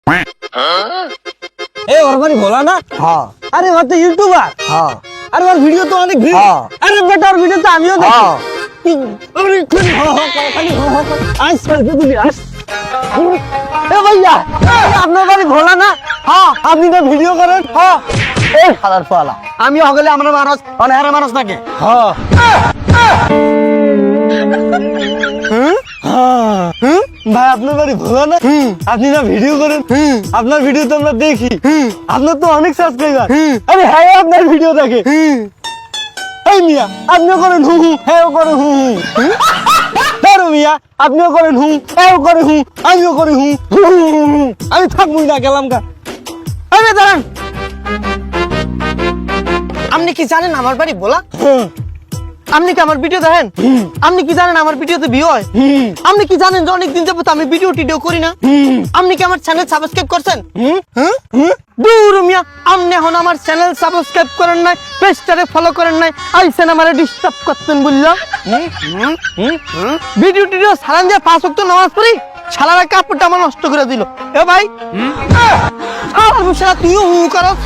ए और बारी भोला ना। हाँ अरे वो तो यूट्यूबर। हाँ अरे वो वीडियो तो अनेक ভিউ। हाँ। अरे बेटा और वीडियो तो आमियो देखी। हाँ। अरे खाली हो आज चल के आज। ए भैया আপনার বাড়ি ভোলা না। हाँ আপনি তো ভিডিও করেন। हाँ ए खालार फाला আমি হগলে আমরা মানুষ অনেহারে মানুষ নাকি হ্যাঁ ভাই আপনার বাড়ি ভোলা না। আপনি না ভিডিও করেন। আপনার ভিডিও তো আমরা দেখি। আপনার তো অনেক সাবস্ক্রাইবার। আরে হ্যাঁ আপনার ভিডিও দেখে। এই মিয়া আপনিও করেন হু হু হ্যাঁ করেন হু হু। দারু মিয়া আপনিও করেন হু হ্যাঁ করেন হু আমিও করি হু আমি থাকবই না গেলাম গা। আরে দাঁড়ান আপনি কি জানেন আমার বাড়ি বলা আপনি কি আমার ভিডিও দেখেন? আপনি কি জানেন আমার ভিডিওতে ভিউ হয়? আপনি কি জানেন যে অনেকদিন যাবত আমি ভিডিও টিডিও করি না? আপনি কি আমার চ্যানেল সাবস্ক্রাইব করছেন? দূর মিয়া আপনি এখন আমার চ্যানেল সাবস্ক্রাইব করেন নাই, পেজটারে ফলো করেন নাই, আইছেন আমারে ডিস্টার্ব করতেন বুঝলা? ভিডিও টিডিও সারান দিয়ে 5 ওয়াক্ত নামাজ পড়ি শালারা কাপড়টা আমার নষ্ট করে দিল। এ ভাই শালা তুইও হু করস